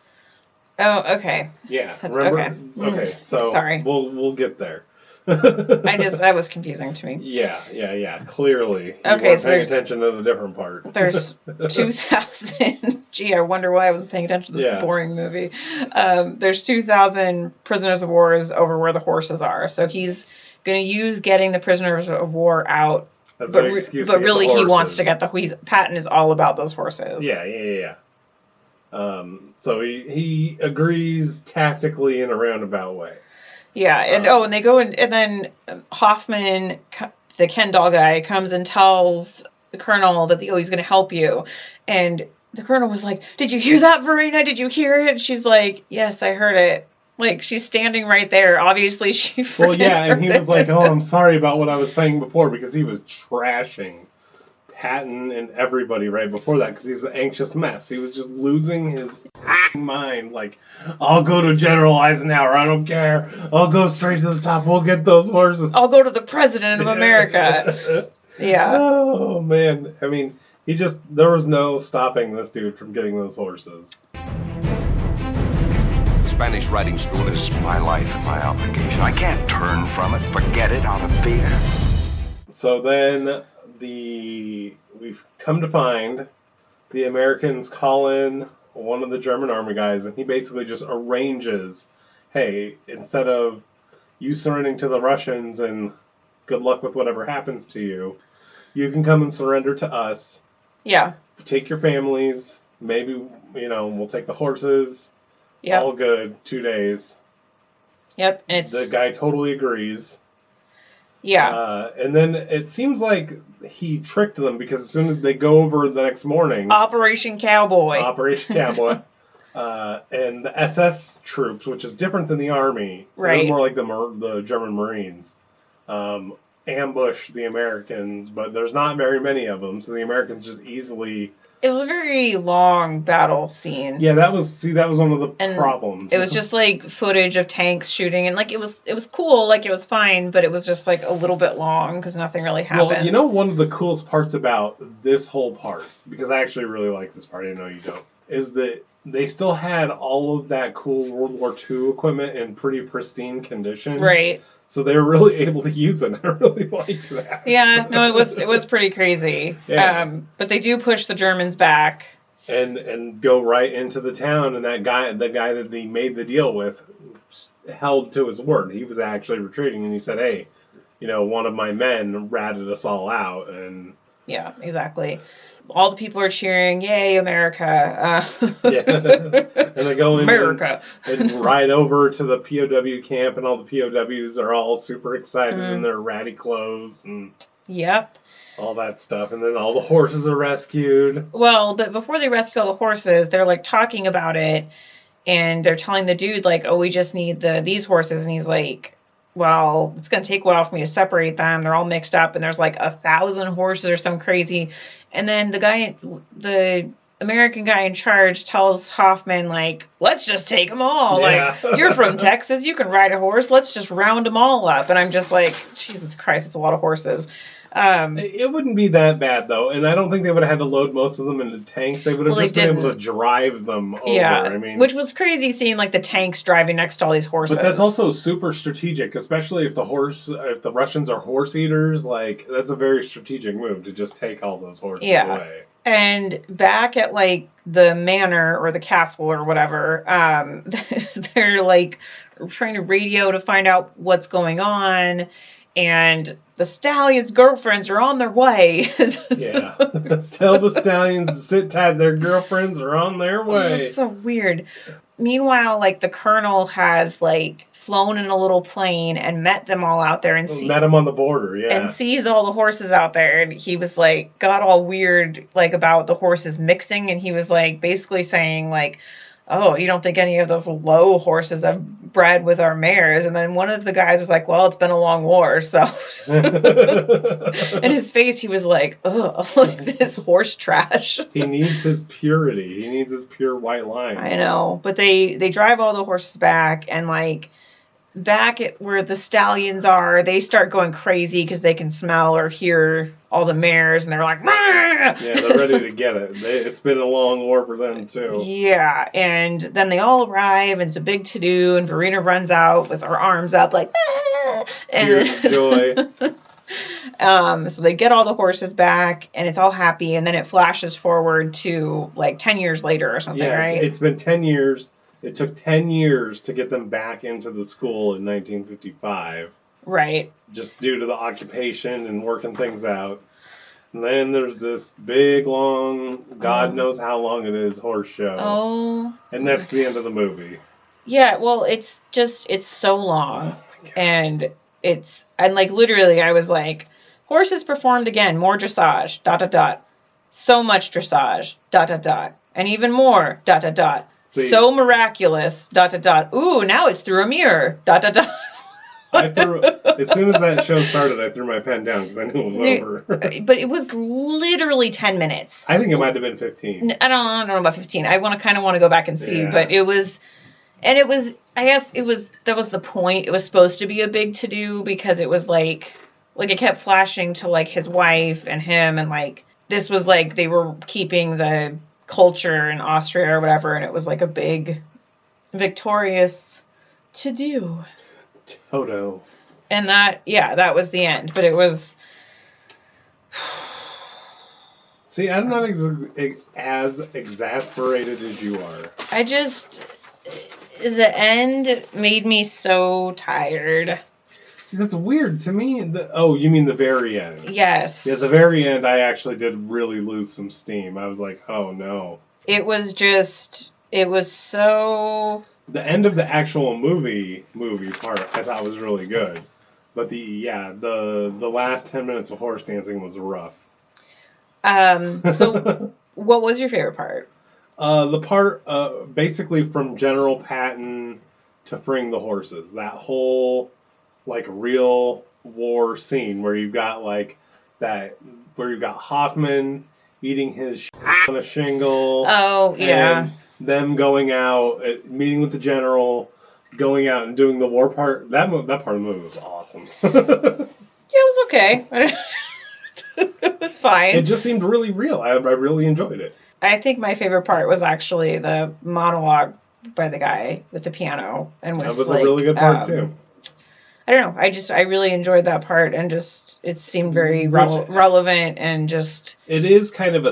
Oh, okay. Yeah. That's remember? Okay. So sorry. We'll get there. That was confusing to me. Yeah. Clearly. Okay, you weren't so paying attention to the different part. There's 2,000. Gee, I wonder why I wasn't paying attention to this boring movie. There's 2,000 prisoners of war over where the horses are. So he's going to use getting the prisoners of war out. That's but an excuse but to really, get the he wants horses. to get Patton is all about those horses. Yeah. So he agrees tactically in a roundabout way. Yeah, and they go in, and then Hoffman, the Ken doll guy, comes and tells the colonel that he's going to help you. And the colonel was like, "Did you hear that, Verena? Did you hear it?" And she's like, "Yes, I heard it." Like, she's standing right there. Obviously, she Well, yeah, and he was like, "Oh, I'm sorry about what I was saying before," because he was trashing Patton and everybody right before that because he was an anxious mess. He was just losing his mind. Like, I'll go to General Eisenhower. I don't care. I'll go straight to the top. We'll get those horses. I'll go to the President of America. Yeah. Oh, man. I mean, there was no stopping this dude from getting those horses. The Spanish riding school is my life and my obligation. I can't turn from it, forget it out of fear. So then we've come to find the Americans call in one of the German army guys, and he basically just arranges, hey, instead of you surrendering to the Russians and good luck with whatever happens to you, you can come and surrender to us. Yeah. Take your families. Maybe, we'll take the horses. Yep. All good. 2 days. Yep. And the guy totally agrees. Yeah. And then it seems like he tricked them because as soon as they go over the next morning... Operation Cowboy. And the SS troops, which is different than the army. Right. More like the German Marines. Ambush the Americans, but there's not very many of them, so the Americans just easily... It was a very long battle scene. Yeah, that was one of the problems. It was just like footage of tanks shooting, and like it was cool, like it was fine, but it was just like a little bit long because nothing really happened. Well, one of the coolest parts about this whole part, because I actually really like this part, I know you don't, is that they still had all of that cool World War II equipment in pretty pristine condition. Right. So they were really able to use it. I really liked that. Yeah, no, it was pretty crazy. Yeah. But they do push the Germans back. And go right into the town, and the guy that they made the deal with held to his word. He was actually retreating, and he said, "Hey, one of my men ratted us all out." And yeah, exactly. All the people are cheering, "Yay, America!" Yeah, and they go in America and ride over to the POW camp, and all the POWs are all super excited in their ratty clothes and yep, all that stuff. And then all the horses are rescued. Well, but before they rescue all the horses, they're like talking about it, and they're telling the dude like, "Oh, we just need these horses," and he's like, "Well, it's going to take a while for me to separate them. They're all mixed up, and there's like 1,000 horses or some crazy." And then the American guy in charge tells Hoffman, like, "Let's just take them all. Yeah. Like, you're from Texas. You can ride a horse. Let's just round them all up." And I'm just like, Jesus Christ, it's a lot of horses. It wouldn't be that bad, though. And I don't think they would have had to load most of them into tanks. They would have just been able to drive them over. Yeah, I mean, which was crazy seeing, like, the tanks driving next to all these horses. But that's also super strategic, especially if the Russians are horse eaters. Like, that's a very strategic move to just take all those horses away. And back at, like, the manor or the castle or whatever, they're, like, trying to radio to find out what's going on. and the Stallions' girlfriends are on their way. Yeah. Tell the Stallions to sit tight. Their girlfriends are on their way. It's so weird. Meanwhile, like, the Colonel has, like, flown in a little plane and met them all out there and met them on the border, yeah. And sees all the horses out there, and he was like, got all weird, like, about the horses mixing, and he was like, basically saying, like, oh, you don't think any of those low horses have bred with our mares? And then one of the guys was like, well, it's been a long war, so. In his face, he was like, ugh, look at this horse trash. He needs his purity. He needs his pure white line. I know, but they drive all the horses back, and, like, back at where the Stallions are, they start going crazy because they can smell or hear all the mares, and they're like, Rah! Yeah, they're ready to get it. It's been a long war for them, too. Yeah, and then they all arrive, and it's a big to-do, and Verena runs out with her arms up, like, ah! Tears of joy. So they get all the horses back, and it's all happy, and then it flashes forward to, like, 10 years later or something, right? It's been 10 years. It took 10 years to get them back into the school in 1955. Right. Just due to the occupation and working things out. And then there's this big, long, God knows how long it is, horse show. Oh. And that's the end of the movie. Yeah, well, it's so long. And like, literally, I was like, horses performed again, more dressage, ... So much dressage, ... And even more, ... See, so miraculous, ... Ooh, now it's through a mirror, ... As soon as that show started, I threw my pen down because I knew it was over. But it was literally 10 minutes. I think it might have been 15. I don't know about 15. I kind of want to go back and see, but it was, I guess that was the point. It was supposed to be a big to-do because it was like it kept flashing to, like, his wife and him, and, like, this was, like, they were keeping the culture in Austria or whatever, and it was, like, a big, victorious to-do. Toto. And that was the end. But it was... See, I'm not as exasperated as you are. The end made me so tired. See, that's weird to me. You mean the very end? Yes. Yeah, the very end, I actually did really lose some steam. I was like, oh no. It was so... The end of the actual movie part I thought was really good. But the last 10 minutes of horse dancing was rough. So what was your favorite part? The part basically from General Patton to freeing the horses. That whole, like, real war scene where you've got, like, where you've got Hoffman eating his on a shingle. Oh, yeah. And them going out, meeting with the general, going out and doing the war part. That part of the movie was awesome. Yeah, it was okay. It was fine. It just seemed really real. I really enjoyed it. I think my favorite part was actually the monologue by the guy with the piano. That was, like, a really good part, too. I don't know. I really enjoyed that part, and just, it seemed very relevant, and just... It is kind of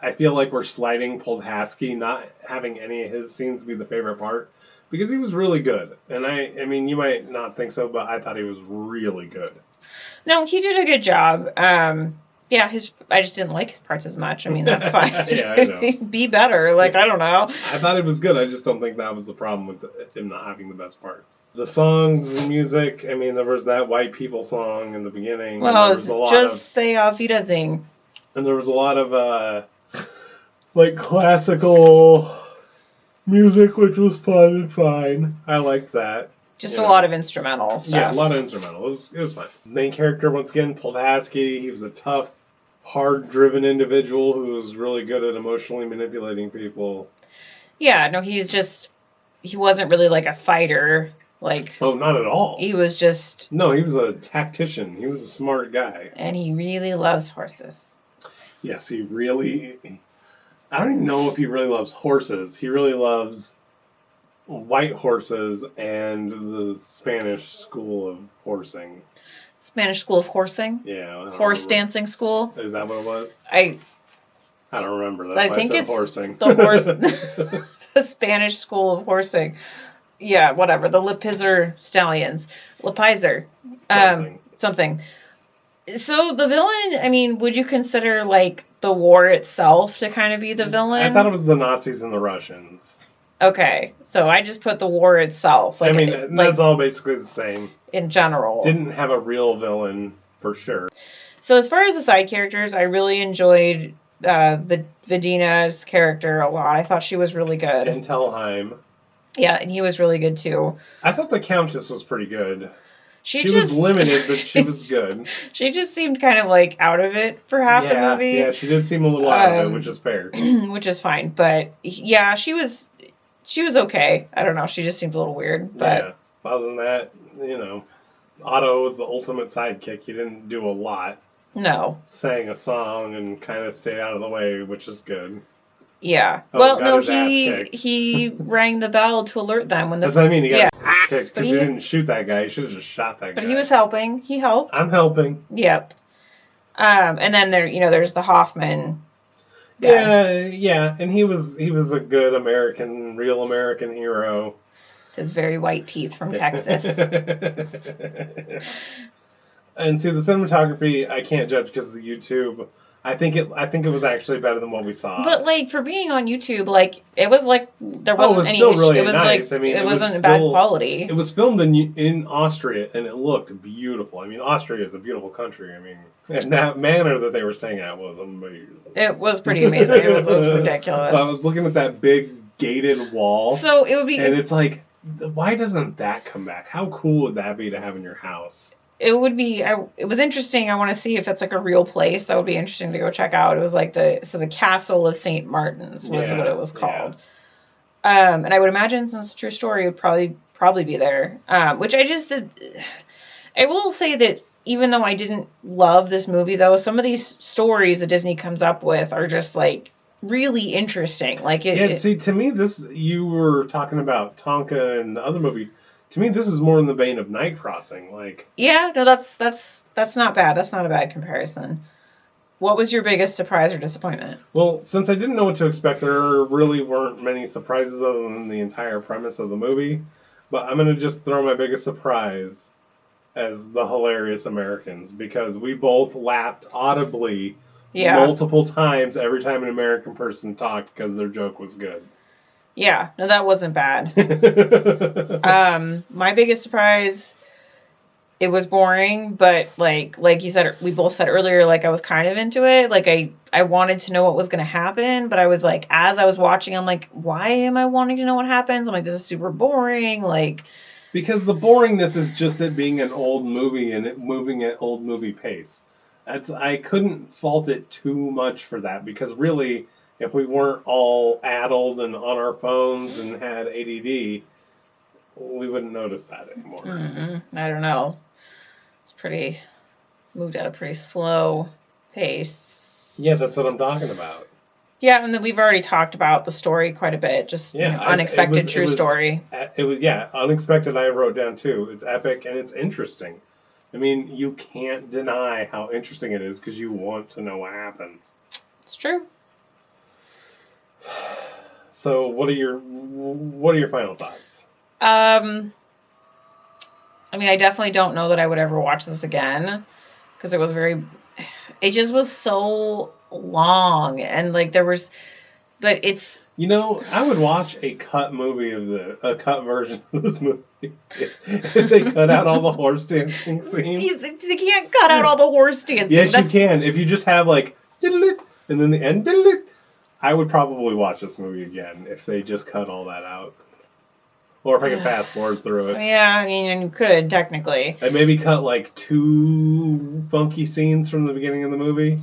I feel like we're sliding Poldaski, not having any of his scenes be the favorite part, because he was really good. And I mean, you might not think so, but I thought he was really good. No, he did a good job. Yeah, I just didn't like his parts as much. I mean, that's fine. Yeah, I know. Be better. Like, I don't know. I thought it was good. I just don't think that was the problem with him not having the best parts. The songs, the music, I mean, there was that White People song in the beginning. Well, just say Auf Wiedersehen. And there was a lot of, like, classical music, which was fun and fine. I liked that. Just a lot of instrumental stuff. Yeah, a lot of instrumental. It was fun. Main character, once again, Poldaski. He was a tough, hard-driven individual who was really good at emotionally manipulating people. Yeah, no, he wasn't really like a fighter. Like, oh, not at all. He was just... No, he was a tactician. He was a smart guy. And he really loves horses. Yes, he really... I don't even know if he really loves horses. He really loves white horses and the Spanish school of horsing. Spanish school of horsing? Yeah. Horse dancing school? Is that what it was? I don't remember. That's I why think I said it's horsing. The Spanish school of horsing. Yeah, whatever. The Lepizer Stallions. Lepizer. Something. So the villain, I mean, would you consider, like, the war itself to kind of be the villain? I thought it was the Nazis and the Russians. Okay, so I just put the war itself. Like, I mean, that's all basically the same. In general. Didn't have a real villain, for sure. So as far as the side characters, I really enjoyed Vidina's character a lot. I thought she was really good. And Telheim. Yeah, and he was really good, too. I thought the Countess was pretty good. She was limited, but she was good. She just seemed kind of, like, out of it for half the movie. Yeah, she did seem a little out of it, which is fair. Which is fine. But, yeah, she was okay. I don't know. She just seemed a little weird. But yeah. Other than that, Otto was the ultimate sidekick. He didn't do a lot. No. Sang a song and kind of stayed out of the way, which is good. Yeah. Well, no, he rang the bell to alert them when the... That's what I mean. He got kicked because he didn't shoot that guy. He should have just shot that guy. But he was helping. He helped. I'm helping. Yep. And then there's the Hoffman guy. Yeah. And he was a good real American hero. His very white teeth from Texas. And see, the cinematography I can't judge because of the YouTube. I think it was actually better than what we saw. But like for being on YouTube, like it was like there wasn't any issue. Really it was nice. like I mean, it wasn't bad quality. It was filmed in Austria and it looked beautiful. I mean, Austria is a beautiful country. I mean, and that manner that they were staying at was amazing. It was pretty amazing. It was ridiculous. I was looking at that big gated wall. So it would be, and it's like, why doesn't that come back? How cool would that be to have in your house? It would be. It was interesting. I want to see if it's like a real place. That would be interesting to go check out. It was like the Castle of St. Martin's was what it was called. Yeah. And I would imagine, since it's a true story, it would probably be there. Which I will say that even though I didn't love this movie, though, some of these stories that Disney comes up with are just like really interesting. Like see, to me, you were talking about Tonka and the other movie. To me, this is more in the vein of Night Crossing. Like, yeah, no, that's not bad. That's not a bad comparison. What was your biggest surprise or disappointment? Well, since I didn't know what to expect, there really weren't many surprises other than the entire premise of the movie. But I'm going to just throw my biggest surprise as the hilarious Americans, because we both laughed audibly multiple times every time an American person talked because their joke was good. Yeah, no, that wasn't bad. My biggest surprise, it was boring, but like you said, we both said earlier, like I was kind of into it. Like I wanted to know what was going to happen, but I was like, as I was watching, I'm like, why am I wanting to know what happens? I'm like, this is super boring. Like, because the boringness is just it being an old movie and it moving at old movie pace. I couldn't fault it too much for that, because really, if we weren't all addled and on our phones and had ADD, we wouldn't notice that anymore. Mm-hmm. I don't know. It's moved at a pretty slow pace. Yeah, that's what I'm talking about. Yeah, and then we've already talked about the story quite a bit. Just unexpected, true story. It was unexpected. I wrote down too. It's epic and it's interesting. I mean, you can't deny how interesting it is because you want to know what happens. It's true. So, what are your final thoughts? I mean, I definitely don't know that I would ever watch this again, because it just was so long, and like but it's... I would watch a cut version of this movie if they cut out all the horse dancing scenes. They can't cut out all the horse dancing. Yes, you can. If you just have like, and then the end, I would probably watch this movie again if they just cut all that out. Or if I could fast forward through it. Yeah, I mean, you could, technically. And maybe cut like 2 funky scenes from the beginning of the movie.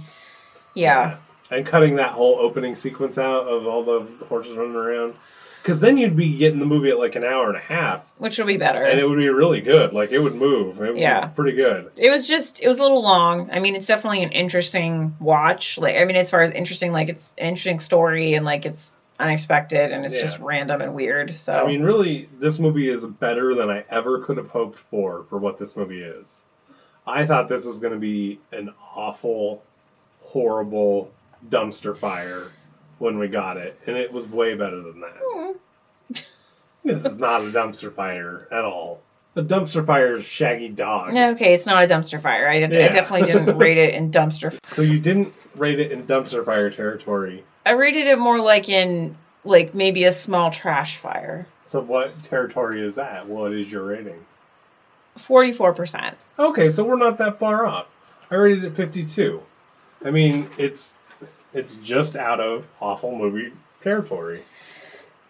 Yeah. And cutting that whole opening sequence out of all the horses running around. Because then you'd be getting the movie at like an hour and a half. Which would be better. And it would be really good. Like, it would move. It would be pretty good. It was a little long. I mean, it's definitely an interesting watch. Like, I mean, as far as interesting, like, it's an interesting story and, like, it's unexpected and it's just random and weird. So I mean, really, this movie is better than I ever could have hoped for what this movie is. I thought this was going to be an awful, horrible dumpster fire when we got it, and it was way better than that. This is not a dumpster fire at all. A dumpster fire is Shaggy Dog. Okay, it's not a dumpster fire. I definitely didn't rate it in dumpster fire. So you didn't rate it in dumpster fire territory. I rated it more like in, like, maybe a small trash fire. So what territory is that? What is your rating? 44%. Okay, so we're not that far off. I rated it 52. I mean, it's just out of awful movie territory.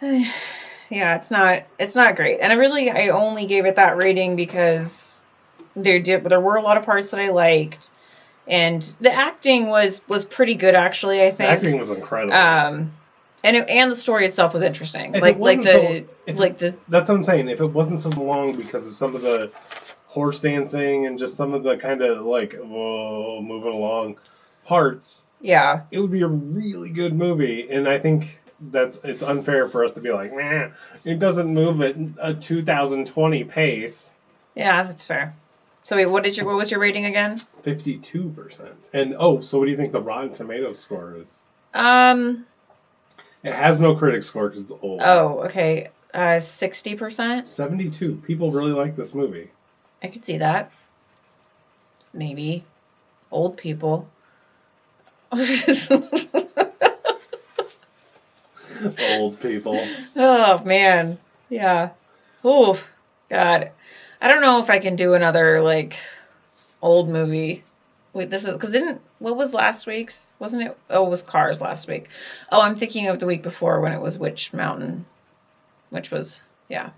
Yeah, it's not great. And I only gave it that rating because there were a lot of parts that I liked, and the acting was pretty good, actually, I think. The acting was incredible. And the story itself was interesting. That's what I'm saying. If it wasn't so long because of some of the horse dancing and just some of the kind of like moving along parts, yeah, it would be a really good movie. And I think it's unfair for us to be like, nah, it doesn't move at a 2020 pace. Yeah, that's fair. So wait, what was your rating again? 52%. And so what do you think the Rotten Tomatoes score is? It has no critic score because it's old. Oh, okay. 60%? 72. People really like this movie. I could see that. Maybe. Old people. Old people. Oh, man. Yeah. Oh, God. I don't know if I can do another, like, old movie. Wait, this is... Because what was last week's? Wasn't it... Oh, it was Cars last week. Oh, I'm thinking of the week before when it was Witch Mountain. Which was... Yeah.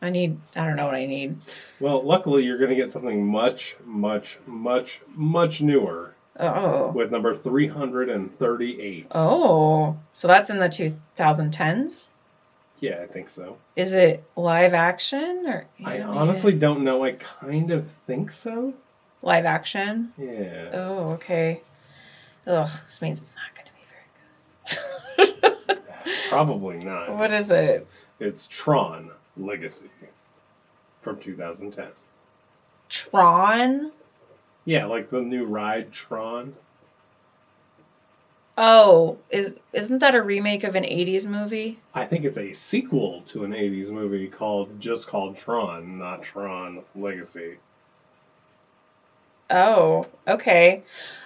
I don't know what I need. Well, luckily you're going to get something much, much, much, much newer. Oh. With number 338. Oh. So that's in the 2010s? Yeah, I think so. Is it live action? Or I honestly don't know. I kind of think so. Live action? Yeah. Oh, okay. Ugh, this means it's not going to be very good. Probably not. What is it? It's Tron Legacy from 2010. Tron? Yeah, like the new ride Tron. Oh, isn't that a remake of an 80s movie? I think it's a sequel to an 80s movie called Tron, not Tron Legacy. Oh, okay.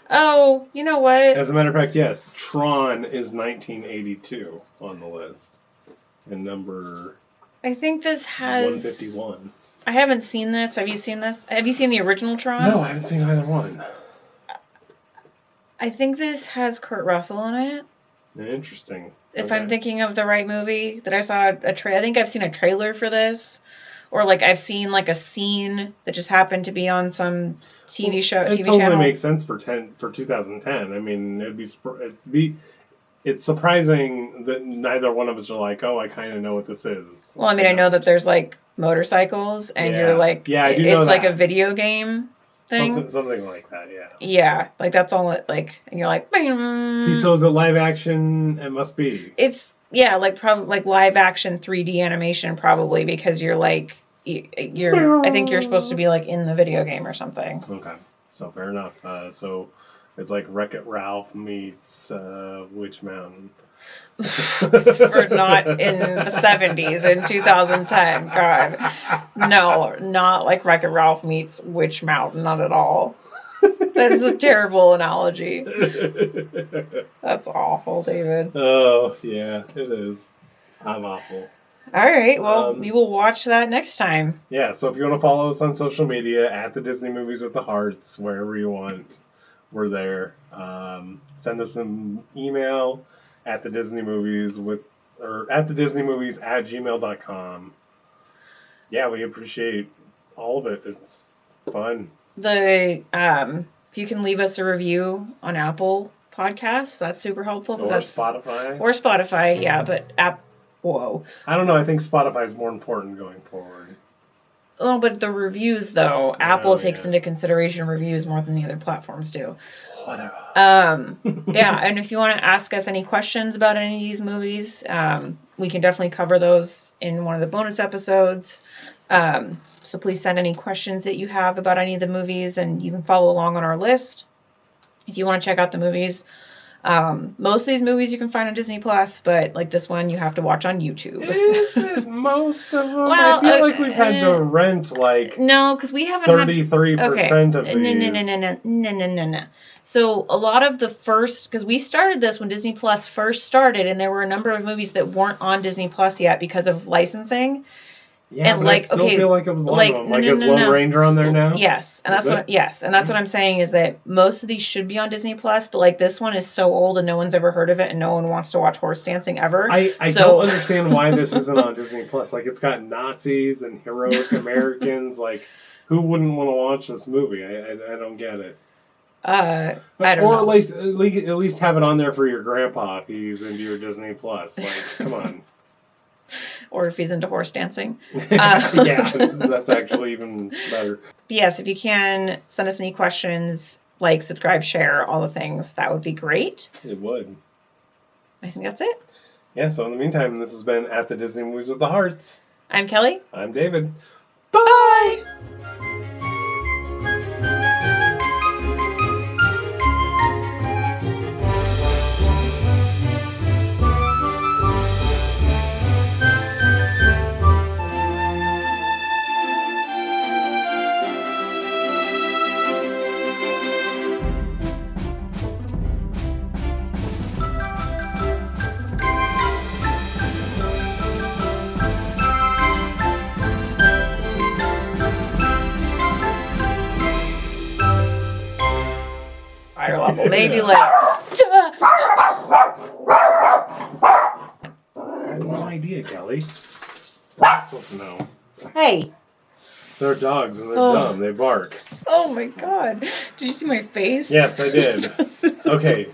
Oh, you know what? As a matter of fact, yes, Tron is 1982 on the list. And number... I think this has... 151. I haven't seen this. Have you seen this? Have you seen the original Tron? No, I haven't seen either one. I think this has Kurt Russell in it. Interesting. If I'm thinking of the right movie, that I saw I think I've seen a trailer for this. Or like I've seen like a scene that just happened to be on some TV show, TV channel. It totally makes sense for 2010. I mean, it's surprising that neither one of us are like, oh, I kind of know what this is. Well, I mean, I know that there's like motorcycles, and you're like, yeah, I do know it's that. like a video game thing. Something like that, yeah. Yeah, like that's all it like, and you're like, bing. See, so is it live action? It must be. It's like probably like live action 3D animation, probably because you're like, I think you're supposed to be like in the video game or something. Okay, so fair enough. So it's like Wreck-It Ralph meets Witch Mountain. For not in the 70s, in 2010. God. No, not like Wreck-It Ralph meets Witch Mountain, not at all. That's a terrible analogy. That's awful, David. Oh, yeah, it is. I'm awful. All right, well, we will watch that next time. Yeah, so if you want to follow us on social media, at the Disney Movies with the Hearts, wherever you want, we're there. Send us an email at the Disney Movies @thedisneymovies@gmail.com. Yeah, we appreciate all of it. It's fun. If you can leave us a review on Apple Podcasts, that's super helpful. Spotify, yeah, but whoa. I don't know. I think Spotify is more important going forward. Oh, but the reviews, though, Apple takes into consideration reviews more than the other platforms do. Whatever. Yeah, and if you want to ask us any questions about any of these movies, we can definitely cover those in one of the bonus episodes. So please send any questions that you have about any of the movies, and you can follow along on our list if you want to check out the movies. Most of these movies you can find on Disney Plus, but like this one you have to watch on YouTube. Is it most of them? Well, I feel like we've had to rent like no, because we haven't 33% of these. No. So a lot of the first, because we started this when Disney Plus first started, and there were a number of movies that weren't on Disney Plus yet because of licensing. Yeah, and but like, I still feel like it was one of them. Like, is Lone Ranger on there now? Yes, and that's what I'm saying is that most of these should be on Disney Plus, but like this one is so old and no one's ever heard of it and no one wants to watch horse dancing ever. I don't understand why this isn't on Disney Plus. Like, it's got Nazis and heroic Americans. Like, who wouldn't want to watch this movie? I don't get it. I don't know. Or at least have it on there for your grandpa if he's into your Disney Plus. Like, come on. Or if he's into horse dancing. Yeah, that's actually even better. Yes, if you can, send us any questions, like, subscribe, share, all the things. That would be great. It would. I think that's it. Yeah, so in the meantime, this has been At the Disney Movies with the Hearts. I'm Kelly. I'm David. Bye! Fire level, maybe like... I have no idea, Kelly. I'm supposed to know. Hey. They're dogs and they're dumb. They bark. Oh my god. Did you see my face? Yes, I did. Okay.